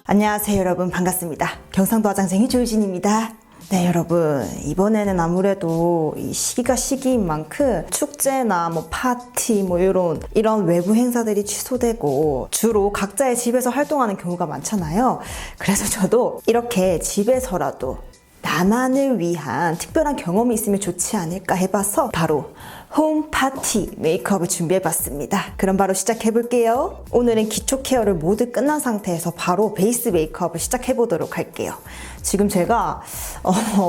안녕하세요 여러분, 반갑습니다. 경상도 화장쟁이 조유진입니다. 네 여러분, 이번에는 아무래도 이 시기가 시기인 만큼 축제나 뭐 파티 뭐 이런 외부 행사들이 취소되고 주로 각자의 집에서 활동하는 경우가 많잖아요. 그래서 저도 이렇게 집에서라도 나만을 위한 특별한 경험이 있으면 좋지 않을까 해봐서 바로 홈 파티 메이크업을 준비해봤습니다. 그럼 바로 시작해볼게요. 오늘은 기초 케어를 모두 끝난 상태에서 바로 베이스 메이크업을 시작해보도록 할게요. 지금 제가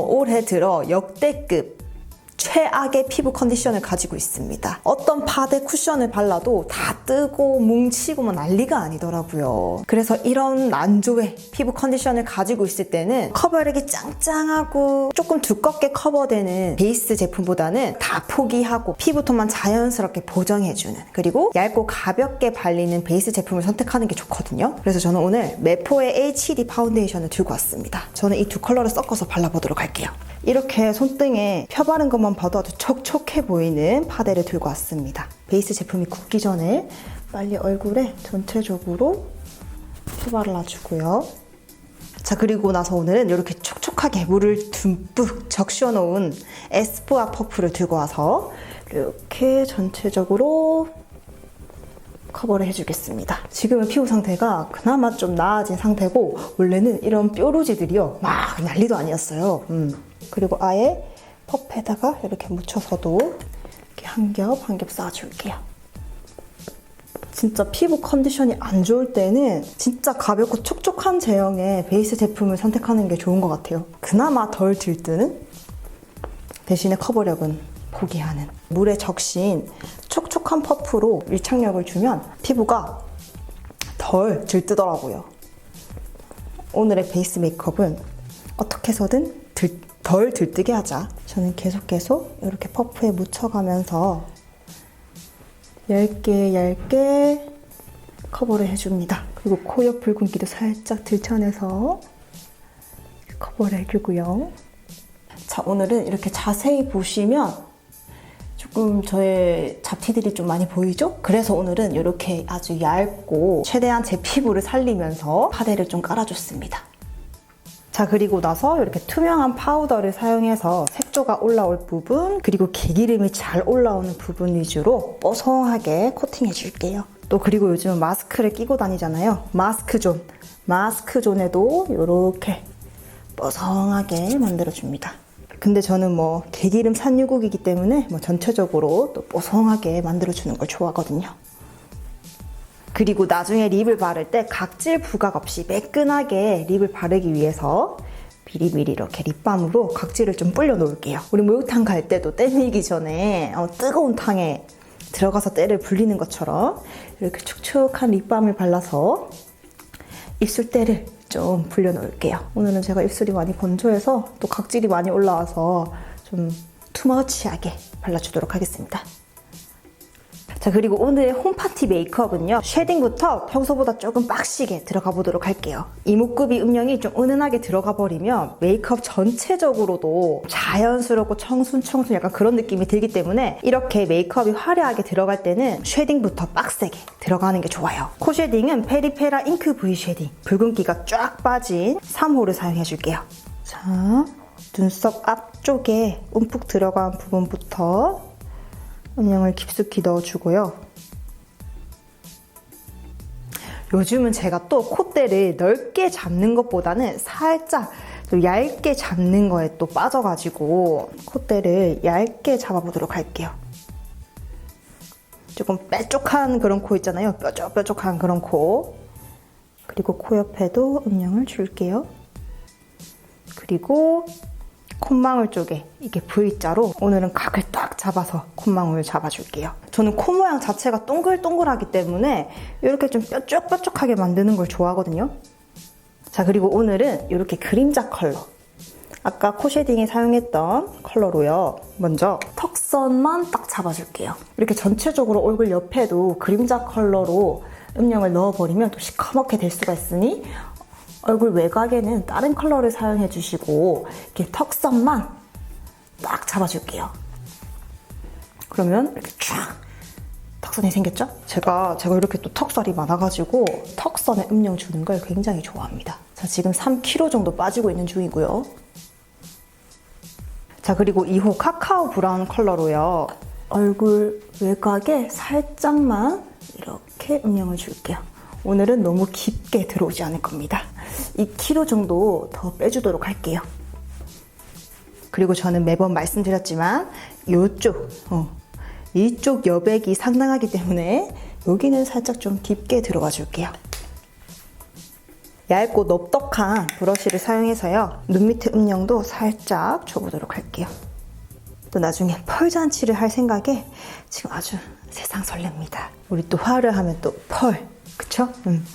올해 들어 역대급 최악의 피부 컨디션을 가지고 있습니다. 어떤 파데 쿠션을 발라도 다 뜨고 뭉치고 뭐 난리가 아니더라고요. 그래서 이런 난조의 피부 컨디션을 가지고 있을 때는 커버력이 짱짱하고 조금 두껍게 커버되는 베이스 제품보다는 다 포기하고 피부톤만 자연스럽게 보정해주는, 그리고 얇고 가볍게 발리는 베이스 제품을 선택하는 게 좋거든요. 그래서 저는 오늘 메포의 HD 파운데이션을 들고 왔습니다. 저는 이 두 컬러를 섞어서 발라보도록 할게요. 이렇게 손등에 펴바른 것만 봐도 아주 촉촉해 보이는 파데를 들고 왔습니다. 베이스 제품이 굳기 전에 빨리 얼굴에 전체적으로 펴발라주고요. 자, 그리고 나서 오늘은 이렇게 촉촉하게 물을 듬뿍 적셔 놓은 에스쁘아 퍼프를 들고 와서 이렇게 전체적으로 커버를 해주겠습니다. 지금은 피부 상태가 그나마 좀 나아진 상태고, 원래는 이런 뾰루지들이요 막 난리도 아니었어요. 그리고 아예 퍼프에다가 이렇게 묻혀서도 이렇게 한 겹 쌓아줄게요. 진짜 피부 컨디션이 안 좋을 때는 진짜 가볍고 촉촉한 제형의 베이스 제품을 선택하는 게 좋은 것 같아요. 그나마 덜 들뜨는, 대신에 커버력은 포기하는, 물에 적신 촉촉한 퍼프로 밀착력을 주면 피부가 덜 들뜨더라고요. 오늘의 베이스 메이크업은 어떻게 해서든 덜 들뜨게 하자. 저는 계속 이렇게 퍼프에 묻혀가면서 얇게 커버를 해줍니다. 그리고 코 옆 붉은기도 살짝 들쳐내서 커버를 해주고요. 자, 오늘은 이렇게 자세히 보시면 조금 저의 잡티들이 좀 많이 보이죠? 그래서 오늘은 이렇게 아주 얇고 최대한 제 피부를 살리면서 파데를 좀 깔아줬습니다. 자, 그리고 나서 이렇게 투명한 파우더를 사용해서 색조가 올라올 부분, 그리고 개기름이 잘 올라오는 부분 위주로 뽀송하게 코팅해줄게요. 또 그리고 요즘은 마스크를 끼고 다니잖아요. 마스크존에도 이렇게 뽀송하게 만들어줍니다. 근데 저는 뭐 개기름 산유국이기 때문에 뭐 전체적으로 또 뽀송하게 만들어주는 걸 좋아하거든요. 그리고 나중에 립을 바를 때 각질 부각 없이 매끈하게 립을 바르기 위해서 미리미리 이렇게 립밤으로 각질을 좀 불려 놓을게요. 우리 목욕탕 갈 때도 때 밀기 전에 뜨거운 탕에 들어가서 때를 불리는 것처럼 이렇게 촉촉한 립밤을 발라서 입술때를 좀 불려 놓을게요. 오늘은 제가 입술이 많이 건조해서 또 각질이 많이 올라와서 좀 투머치하게 발라주도록 하겠습니다. 자, 그리고 오늘의 홈파티 메이크업은요, 쉐딩부터 평소보다 조금 빡시게 들어가 보도록 할게요. 이목구비 음영이 좀 은은하게 들어가 버리면 메이크업 전체적으로도 자연스럽고 청순 약간 그런 느낌이 들기 때문에 이렇게 메이크업이 화려하게 들어갈 때는 쉐딩부터 빡세게 들어가는 게 좋아요. 코 쉐딩은 페리페라 잉크 V 쉐딩, 붉은기가 쫙 빠진 3호를 사용해줄게요. 자, 눈썹 앞쪽에 움푹 들어간 부분부터 음영을 깊숙이 넣어주고요. 요즘은 제가 또 콧대를 넓게 잡는 것보다는 살짝 좀 얇게 잡는 거에 또 빠져가지고 콧대를 얇게 잡아보도록 할게요. 조금 뾰족한 그런 코 있잖아요. 뾰족한 그런 코. 그리고 코 옆에도 음영을 줄게요. 그리고 콧망울 쪽에 이게 V자로 오늘은 각을 딱 잡아서 콧망울을 잡아줄게요. 저는 코 모양 자체가 동글동글하기 때문에 이렇게 좀 뾰족뾰족하게 만드는 걸 좋아하거든요. 자, 그리고 오늘은 이렇게 그림자 컬러, 아까 코 쉐딩에 사용했던 컬러로요. 먼저 턱선만 딱 잡아줄게요. 이렇게 전체적으로 얼굴 옆에도 그림자 컬러로 음영을 넣어버리면 또 시커멓게 될 수가 있으니 얼굴 외곽에는 다른 컬러를 사용해 주시고 이렇게 턱선만 딱 잡아줄게요. 그러면 이렇게 쫙 턱선이 생겼죠? 제가 이렇게 또 턱살이 많아가지고 턱선에 음영 주는 걸 굉장히 좋아합니다. 자, 지금 3kg 정도 빠지고 있는 중이고요. 자, 그리고 2호 카카오 브라운 컬러로요. 얼굴 외곽에 살짝만 이렇게 음영을 줄게요. 오늘은 너무 깊게 들어오지 않을 겁니다. 2kg 정도 더 빼주도록 할게요. 그리고 저는 매번 말씀드렸지만 이쪽 여백이 상당하기 때문에 여기는 살짝 좀 깊게 들어가 줄게요. 얇고 넓적한 브러쉬를 사용해서요. 눈 밑에 음영도 살짝 줘보도록 할게요. 또 나중에 펄 잔치를 할 생각에 지금 아주 세상 설렙니다. 우리 또 화를 하면 또 펄. 그쵸?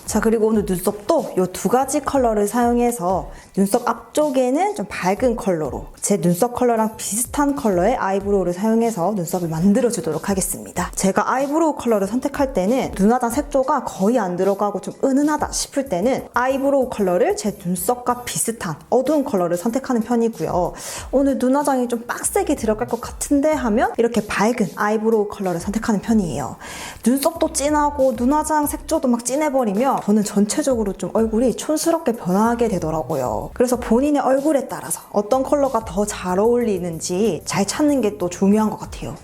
자, 그리고 오늘 눈썹도 이 두 가지 컬러를 사용해서 눈썹 앞쪽에는 좀 밝은 컬러로 제 눈썹 컬러랑 비슷한 컬러의 아이브로우를 사용해서 눈썹을 만들어주도록 하겠습니다. 제가 아이브로우 컬러를 선택할 때는 눈화장 색조가 거의 안 들어가고 좀 은은하다 싶을 때는 아이브로우 컬러를 제 눈썹과 비슷한 어두운 컬러를 선택하는 편이고요. 오늘 눈화장이 좀 빡세게 들어갈 것 같은데 하면 이렇게 밝은 아이브로우 컬러를 선택하는 편이에요. 눈썹도 진하고 눈화장 색조도 막 진해버리면 저는 전체적으로 좀 얼굴이 촌스럽게 변하게 되더라고요. 그래서 본인의 얼굴에 따라서 어떤 컬러가 더 잘 어울리는지 잘 찾는 게 또 중요한 것 같아요.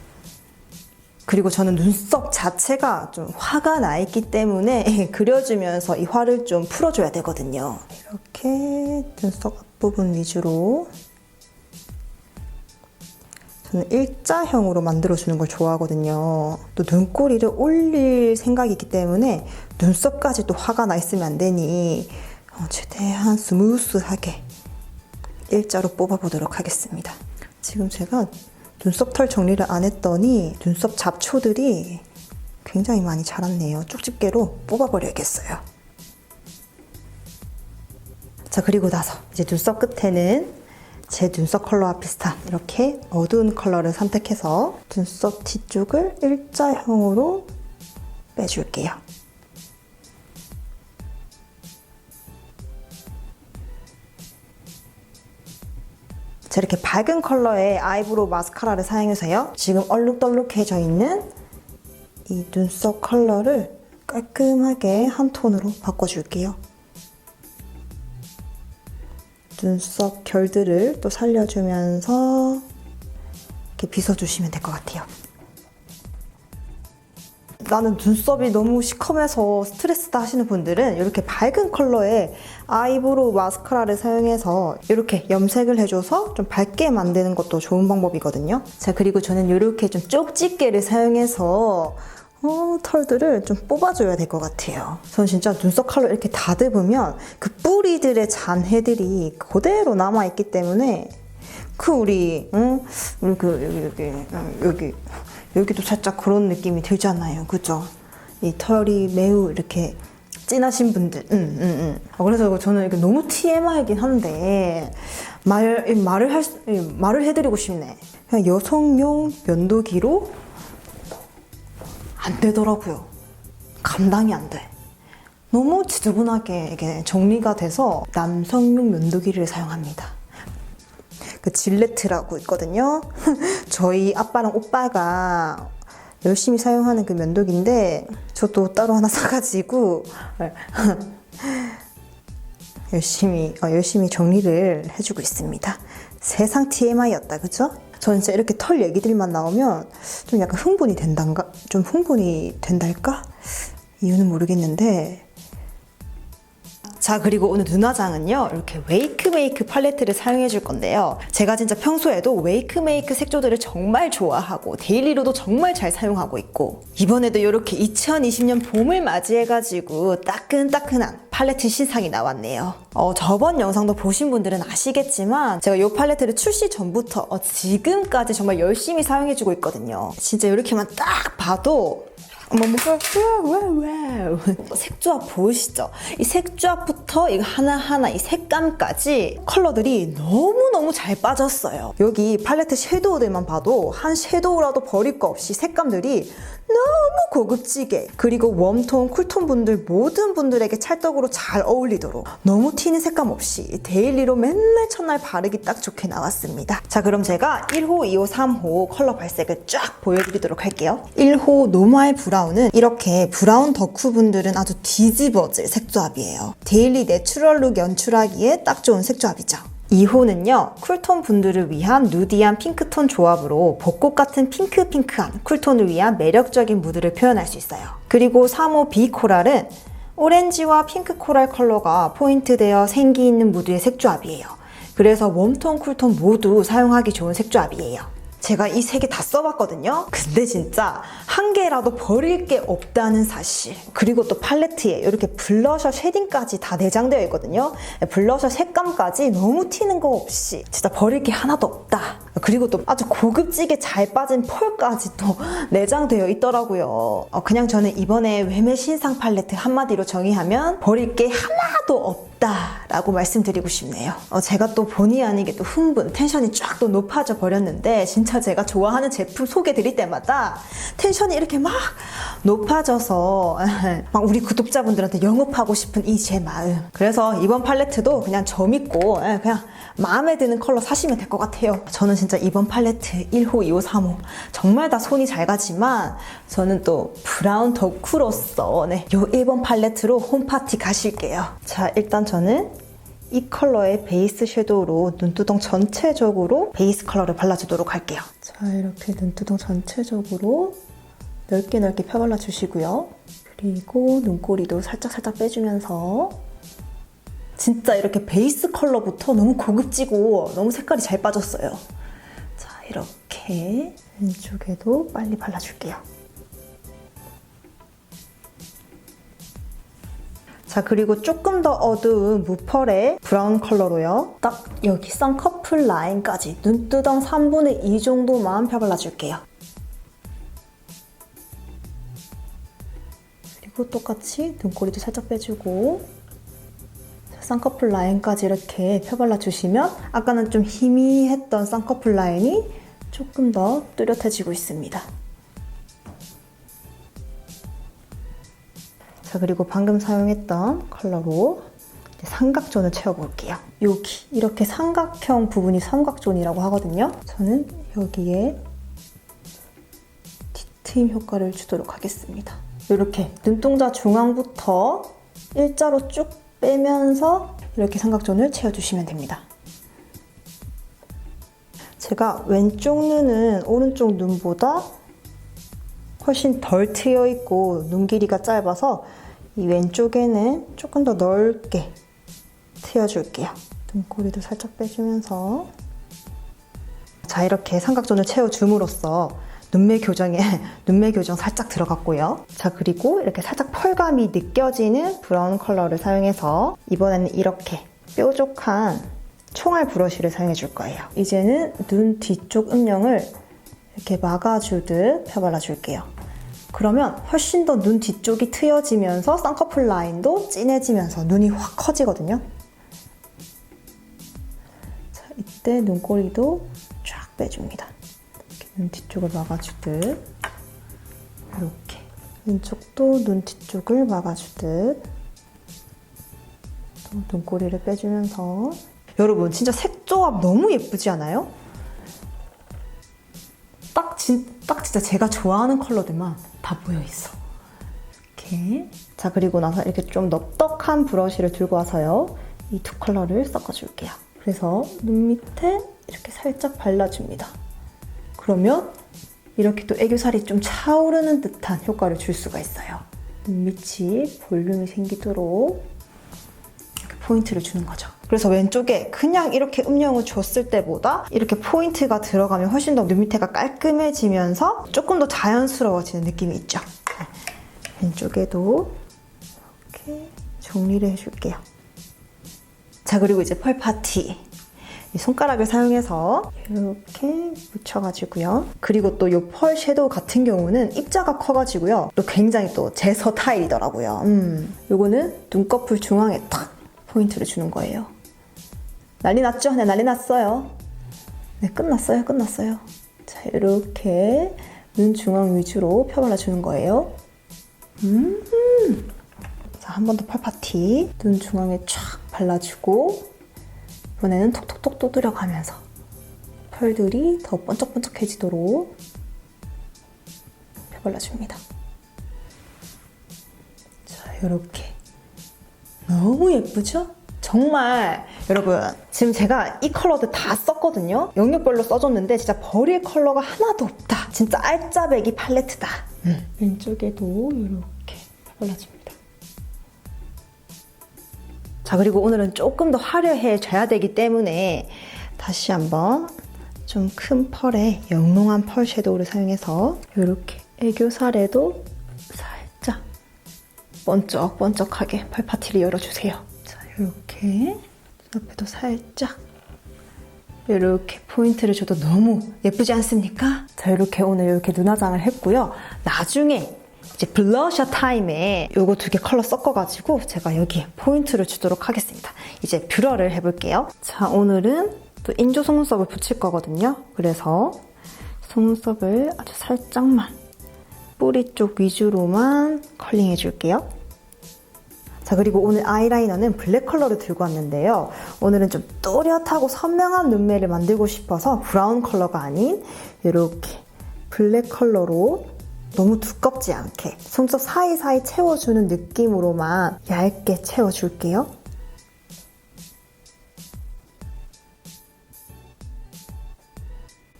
그리고 저는 눈썹 자체가 좀 화가 나 있기 때문에 그려주면서 이 화를 좀 풀어줘야 되거든요. 이렇게 눈썹 앞부분 위주로 저는 일자형으로 만들어주는 걸 좋아하거든요. 또 눈꼬리를 올릴 생각이기 때문에 눈썹까지 또 화가 나 있으면 안 되니 최대한 스무스하게 일자로 뽑아보도록 하겠습니다. 지금 제가 눈썹 털 정리를 안 했더니 눈썹 잡초들이 굉장히 많이 자랐네요. 쪽집게로 뽑아버려야겠어요. 자, 그리고 나서 이제 눈썹 끝에는 제 눈썹 컬러와 비슷한 이렇게 어두운 컬러를 선택해서 눈썹 뒤쪽을 일자형으로 빼줄게요. 자, 이렇게 밝은 컬러의 아이브로우 마스카라를 사용해서요. 지금 얼룩덜룩해져 있는 이 눈썹 컬러를 깔끔하게 한 톤으로 바꿔줄게요. 눈썹 결들을 또 살려주면서 이렇게 빗어주시면 될 것 같아요. 나는 눈썹이 너무 시커매서 스트레스다 하시는 분들은 이렇게 밝은 컬러의 아이브로우 마스카라를 사용해서 이렇게 염색을 해줘서 좀 밝게 만드는 것도 좋은 방법이거든요. 자, 그리고 저는 이렇게 좀 쪽집게를 사용해서 털들을 좀 뽑아줘야 될 것 같아요. 저는 진짜 눈썹 컬러 이렇게 다듬으면 그 뿌리들의 잔해들이 그대로 남아있기 때문에 여기도 살짝 그런 느낌이 들잖아요. 그죠? 이 털이 매우 이렇게 진하신 분들. 그래서 저는 이렇게 너무 TMI이긴 한데, 말을 해드리고 싶네. 그냥 여성용 면도기로 안 되더라고요. 감당이 안 돼. 너무 지저분하게 이게 정리가 돼서 남성용 면도기를 사용합니다. 그 질레트라고 있거든요. 저희 아빠랑 오빠가 열심히 사용하는 그 면도기인데 저도 따로 하나 사가지고 열심히 정리를 해주고 있습니다. 세상 TMI였다, 그죠? 저는 진짜 이렇게 털 얘기들만 나오면 좀 약간 흥분이 된달까? 이유는 모르겠는데. 자, 그리고 오늘 눈화장은요, 이렇게 웨이크 메이크 팔레트를 사용해 줄 건데요. 제가 진짜 평소에도 웨이크 메이크 색조들을 정말 좋아하고 데일리로도 정말 잘 사용하고 있고, 이번에도 이렇게 2020년 봄을 맞이해가지고 따끈따끈한 팔레트 신상이 나왔네요. 저번 영상도 보신 분들은 아시겠지만 제가 이 팔레트를 출시 전부터 지금까지 정말 열심히 사용해주고 있거든요. 진짜 이렇게만 딱 봐도 색조합 보이시죠? 이 색조합부터 이거 하나하나 이 색감까지 컬러들이 너무너무 잘 빠졌어요. 여기 팔레트 섀도우들만 봐도 한 섀도우라도 버릴 거 없이 색감들이 너무 고급지게, 그리고 웜톤, 쿨톤 분들 모든 분들에게 찰떡으로 잘 어울리도록 너무 튀는 색감 없이 데일리로 맨날 첫날 바르기 딱 좋게 나왔습니다. 자, 그럼 제가 1호, 2호, 3호 컬러 발색을 쫙 보여드리도록 할게요. 1호 노멀 브라운은 이렇게 브라운 덕후 분들은 아주 뒤집어질 색조합이에요. 데일리 내추럴 룩 연출하기에 딱 좋은 색조합이죠. 2호는요, 쿨톤 분들을 위한 누디한 핑크톤 조합으로 벚꽃 같은 핑크핑크한 쿨톤을 위한 매력적인 무드를 표현할 수 있어요. 그리고 3호 비코랄은 오렌지와 핑크 코랄 컬러가 포인트되어 생기 있는 무드의 색조합이에요. 그래서 웜톤, 쿨톤 모두 사용하기 좋은 색조합이에요. 제가 이 세 개 다 써봤거든요. 근데 진짜 한 개라도 버릴 게 없다는 사실. 그리고 또 팔레트에 이렇게 블러셔 쉐딩까지 다 내장되어 있거든요. 블러셔 색감까지 너무 튀는 거 없이 진짜 버릴 게 하나도 없다. 그리고 또 아주 고급지게 잘 빠진 펄까지 또 내장되어 있더라고요. 그냥 저는 이번에 외매 신상 팔레트 한마디로 정의하면 버릴 게 하나도 없다 라고 말씀드리고 싶네요. 제가 또 본의 아니게 또 흥분, 텐션이 쫙 또 높아져 버렸는데, 진짜 제가 좋아하는 제품 소개 드릴 때마다 텐션이 이렇게 막 높아져서 막 우리 구독자분들한테 영업하고 싶은 이 제 마음. 그래서 이번 팔레트도 그냥 저 믿고 그냥 마음에 드는 컬러 사시면 될 것 같아요. 저는 진짜 이번 팔레트 1호, 2호, 3호 정말 다 손이 잘 가지만 저는 또 브라운 덕후로서 요 1번 팔레트로 홈파티 가실게요. 자, 일단 저는 이 컬러의 베이스 섀도우로 눈두덩 전체적으로 베이스 컬러를 발라주도록 할게요. 자, 이렇게 눈두덩 전체적으로 넓게 펴발라 주시고요. 그리고 눈꼬리도 살짝 빼주면서 진짜 이렇게 베이스 컬러부터 너무 고급지고 너무 색깔이 잘 빠졌어요. 자, 이렇게 왼쪽에도 빨리 발라줄게요. 자, 그리고 조금 더 어두운 무펄의 브라운 컬러로요. 딱 여기 쌍꺼풀 라인까지 눈두덩 3분의 2 정도만 펴발라줄게요. 그리고 똑같이 눈꼬리도 살짝 빼주고 쌍꺼풀 라인까지 이렇게 펴발라주시면 아까는 좀 희미했던 쌍꺼풀 라인이 조금 더 뚜렷해지고 있습니다. 자, 그리고 방금 사용했던 컬러로 삼각존을 채워볼게요. 여기 이렇게 삼각형 부분이 삼각존이라고 하거든요. 저는 여기에 뒤트임 효과를 주도록 하겠습니다. 이렇게 눈동자 중앙부터 일자로 쭉 빼면서 이렇게 삼각존을 채워주시면 됩니다. 제가 왼쪽 눈은 오른쪽 눈보다 훨씬 덜 트여 있고 눈 길이가 짧아서 이 왼쪽에는 조금 더 넓게 트여줄게요. 눈꼬리도 살짝 빼주면서 자, 이렇게 삼각존을 채워줌으로써 눈매 교정 살짝 들어갔고요. 자, 그리고 이렇게 살짝 펄감이 느껴지는 브라운 컬러를 사용해서 이번에는 이렇게 뾰족한 총알 브러쉬를 사용해 줄 거예요. 이제는 눈 뒤쪽 음영을 이렇게 막아주듯 펴발라 줄게요. 그러면 훨씬 더 눈 뒤쪽이 트여지면서 쌍꺼풀 라인도 진해지면서 눈이 확 커지거든요. 자, 이때 눈꼬리도 쫙 빼줍니다. 이렇게 눈 뒤쪽을 막아주듯 이렇게 왼쪽도 눈 뒤쪽을 막아주듯 또 눈꼬리를 빼주면서 여러분 진짜 색조합 너무 예쁘지 않아요? 딱 진짜 제가 좋아하는 컬러들만 다 모여있어. 이렇게. 자, 그리고 나서 이렇게 좀 넉넉한 브러쉬를 들고 와서요. 이 두 컬러를 섞어줄게요. 그래서 눈 밑에 이렇게 살짝 발라줍니다. 그러면 이렇게 또 애교살이 좀 차오르는 듯한 효과를 줄 수가 있어요. 눈 밑이 볼륨이 생기도록 이렇게 포인트를 주는 거죠. 그래서 왼쪽에 그냥 이렇게 음영을 줬을 때보다 이렇게 포인트가 들어가면 훨씬 더 눈 밑에가 깔끔해지면서 조금 더 자연스러워지는 느낌이 있죠. 왼쪽에도 이렇게 정리를 해줄게요. 자, 그리고 이제 펄 파티. 이 손가락을 사용해서 이렇게 묻혀가지고요. 그리고 또 이 펄 섀도우 같은 경우는 입자가 커가지고요. 또 굉장히 또 제서 타일이더라고요. 요거는 눈꺼풀 중앙에 탁 포인트를 주는 거예요. 난리 났죠? 네, 난리 났어요. 네, 끝났어요. 자, 이렇게 눈 중앙 위주로 펴발라주는 거예요. 자, 한 번 더 펄파티. 눈 중앙에 촥 발라주고 이번에는 톡톡톡 두드려가면서 펄들이 더 번쩍번쩍해지도록 펴발라줍니다. 자, 이렇게. 너무 예쁘죠? 정말 여러분 지금 제가 이 컬러들 다 썼거든요. 영역별로 써줬는데 진짜 버릴 컬러가 하나도 없다. 진짜 알짜배기 팔레트다. 왼쪽에도 이렇게 발라줍니다. 자, 그리고 오늘은 조금 더 화려해져야 되기 때문에 다시 한번 좀 큰 펄에 영롱한 펄 섀도우를 사용해서 이렇게 애교살에도 살짝 번쩍번쩍하게 펄파티를 열어주세요. 자, 이렇게 눈앞에도 살짝 이렇게 포인트를 줘도 너무 예쁘지 않습니까? 자, 이렇게 오늘 이렇게 눈화장을 했고요. 나중에 이제 블러셔 타임에 요거 2개 컬러 섞어가지고 제가 여기에 포인트를 주도록 하겠습니다. 이제 뷰러를 해볼게요. 자, 오늘은 또 인조 속눈썹을 붙일 거거든요. 그래서 속눈썹을 아주 살짝만 뿌리 쪽 위주로만 컬링 해줄게요. 자, 그리고 오늘 아이라이너는 블랙 컬러를 들고 왔는데요. 오늘은 좀 또렷하고 선명한 눈매를 만들고 싶어서 브라운 컬러가 아닌 이렇게 블랙 컬러로 너무 두껍지 않게 속눈썹 사이사이 채워주는 느낌으로만 얇게 채워줄게요.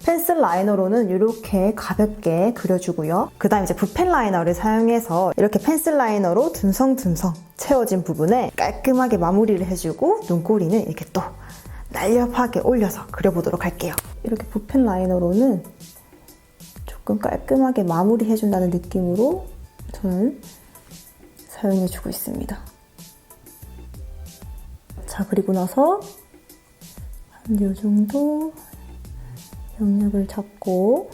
펜슬 라이너로는 이렇게 가볍게 그려주고요. 그 다음 이제 붓펜 라이너를 사용해서 이렇게 펜슬 라이너로 듬성듬성 채워진 부분에 깔끔하게 마무리를 해주고 눈꼬리는 이렇게 또 날렵하게 올려서 그려보도록 할게요. 이렇게 붓펜 라이너로는 조금 깔끔하게 마무리해준다는 느낌으로 저는 사용해주고 있습니다. 자, 그리고 나서 한 요 정도 영역을 잡고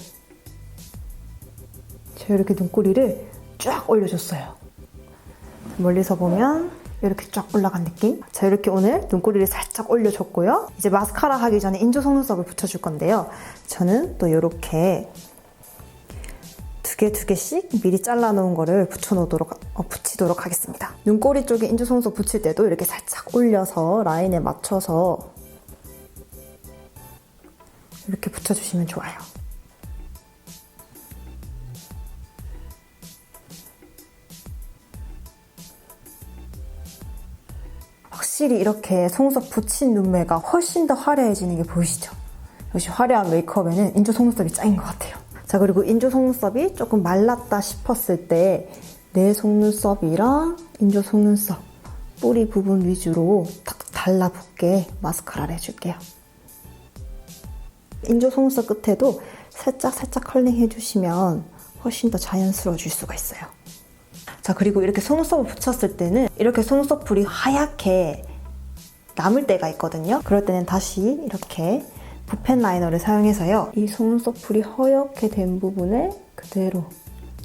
제가 이렇게 눈꼬리를 쫙 올려줬어요. 멀리서 보면 이렇게 쫙 올라간 느낌? 자, 이렇게 오늘 눈꼬리를 살짝 올려줬고요. 이제 마스카라 하기 전에 인조 속눈썹을 붙여줄 건데요. 저는 또 이렇게 두 개씩 미리 잘라놓은 거를 붙이도록 하겠습니다. 눈꼬리 쪽에 인조 속눈썹 붙일 때도 이렇게 살짝 올려서 라인에 맞춰서 이렇게 붙여주시면 좋아요. 확실히 이렇게 속눈썹 붙인 눈매가 훨씬 더 화려해지는 게 보이시죠? 역시 화려한 메이크업에는 인조 속눈썹이 짱인 것 같아요. 자, 그리고 인조 속눈썹이 조금 말랐다 싶었을 때 내 속눈썹이랑 인조 속눈썹 뿌리 부분 위주로 딱 달라붙게 마스카라를 해줄게요. 인조 속눈썹 끝에도 살짝 컬링 해주시면 훨씬 더 자연스러워질 수가 있어요. 자, 그리고 이렇게 속눈썹을 붙였을 때는 이렇게 속눈썹 풀이 하얗게 남을 때가 있거든요. 그럴 때는 다시 이렇게 붓펜 라이너를 사용해서요. 이 속눈썹 풀이 허옇게 된 부분에 그대로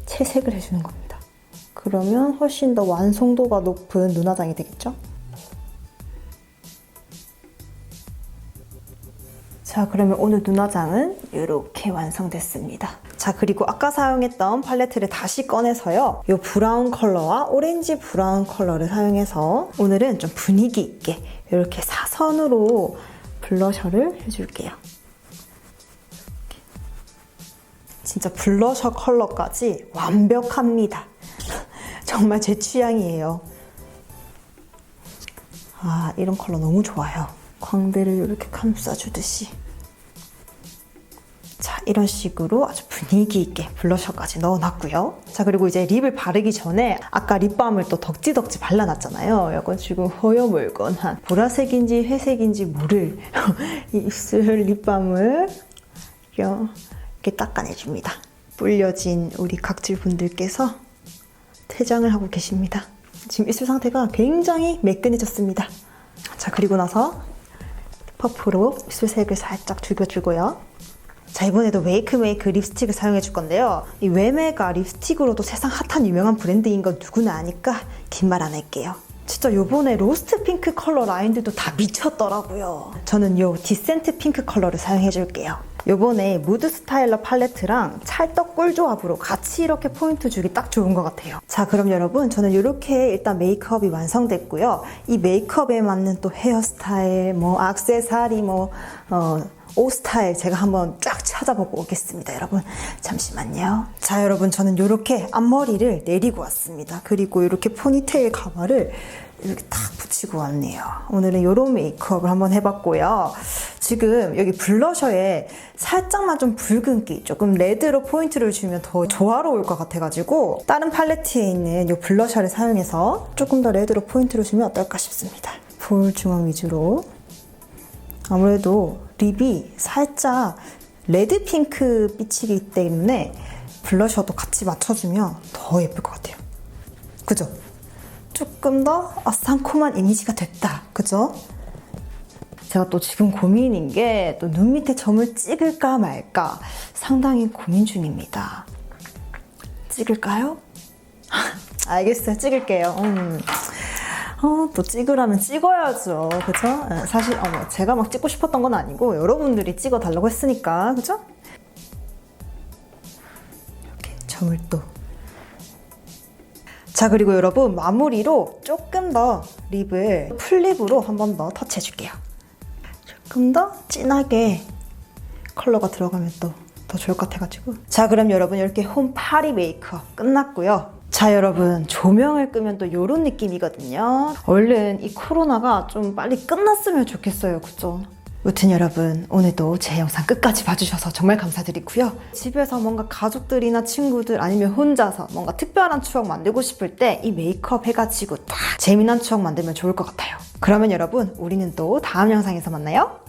채색을 해주는 겁니다. 그러면 훨씬 더 완성도가 높은 눈화장이 되겠죠? 자, 그러면 오늘 눈화장은 이렇게 완성됐습니다. 자, 그리고 아까 사용했던 팔레트를 다시 꺼내서요. 이 브라운 컬러와 오렌지 브라운 컬러를 사용해서 오늘은 좀 분위기 있게 이렇게 사선으로 블러셔를 해줄게요. 진짜 블러셔 컬러까지 완벽합니다. 정말 제 취향이에요. 아, 이런 컬러 너무 좋아요. 광대를 이렇게 감싸주듯이. 자, 이런 식으로 아주 분위기 있게 블러셔까지 넣어놨고요. 자, 그리고 이제 립을 바르기 전에 아까 립밤을 또 덕지덕지 발라놨잖아요. 약간 지금 허여멀건한 보라색인지 회색인지 모를 이 입술 립밤을 이렇게 닦아내줍니다. 불려진 우리 각질분들께서 퇴장을 하고 계십니다. 지금 입술 상태가 굉장히 매끈해졌습니다. 자, 그리고 나서 퍼프로 입술색을 살짝 죽여주고요. 자, 이번에도 웨이크메이크 립스틱을 사용해 줄 건데요. 이 웨메가 립스틱으로도 세상 핫한 유명한 브랜드인 건 누구나 아니까 긴 말 안 할게요. 진짜 요번에 로스트 핑크 컬러 라인들도 다 미쳤더라고요. 저는 요 디센트 핑크 컬러를 사용해 줄게요. 요번에 무드 스타일러 팔레트랑 찰떡 꿀 조합으로 같이 이렇게 포인트 주기 딱 좋은 것 같아요. 자, 그럼 여러분 저는 이렇게 일단 메이크업이 완성됐고요. 이 메이크업에 맞는 또 헤어스타일, 뭐 액세서리, 옷 스타일 제가 한번 쫙 찾아보고 오겠습니다. 여러분 잠시만요. 자, 여러분 저는 이렇게 앞머리를 내리고 왔습니다. 그리고 이렇게 포니테일 가발을 이렇게 딱 붙이고 왔네요. 오늘은 이런 메이크업을 한번 해봤고요. 지금 여기 블러셔에 살짝만 좀 붉은기, 조금 레드로 포인트를 주면 더 조화로울 것 같아가지고 다른 팔레트에 있는 이 블러셔를 사용해서 조금 더 레드로 포인트를 주면 어떨까 싶습니다. 볼 중앙 위주로. 아무래도 립이 살짝 레드 핑크 빛이기 때문에 블러셔도 같이 맞춰주면 더 예쁠 것 같아요. 그죠? 조금 더 상콤한 이미지가 됐다. 그죠? 제가 또 지금 고민인 게 또 눈 밑에 점을 찍을까 말까 상당히 고민 중입니다. 찍을까요? 알겠어요. 찍을게요. 또 찍으라면 찍어야죠. 그쵸? 사실 제가 막 찍고 싶었던 건 아니고 여러분들이 찍어달라고 했으니까. 그죠? 이렇게 점을 또. 자, 그리고 여러분 마무리로 조금 더 립을 풀립으로 한 번 더 터치해줄게요. 조금 더 진하게 컬러가 들어가면 또 더 좋을 것 같아가지고. 자, 그럼 여러분 이렇게 홈 파리 메이크업 끝났고요. 자, 여러분 조명을 끄면 또 이런 느낌이거든요. 얼른 이 코로나가 좀 빨리 끝났으면 좋겠어요. 그죠? 무튼 여러분 오늘도 제 영상 끝까지 봐주셔서 정말 감사드리고요. 집에서 뭔가 가족들이나 친구들 아니면 혼자서 뭔가 특별한 추억 만들고 싶을 때 이 메이크업 해가지고 딱 재미난 추억 만들면 좋을 것 같아요. 그러면 여러분 우리는 또 다음 영상에서 만나요.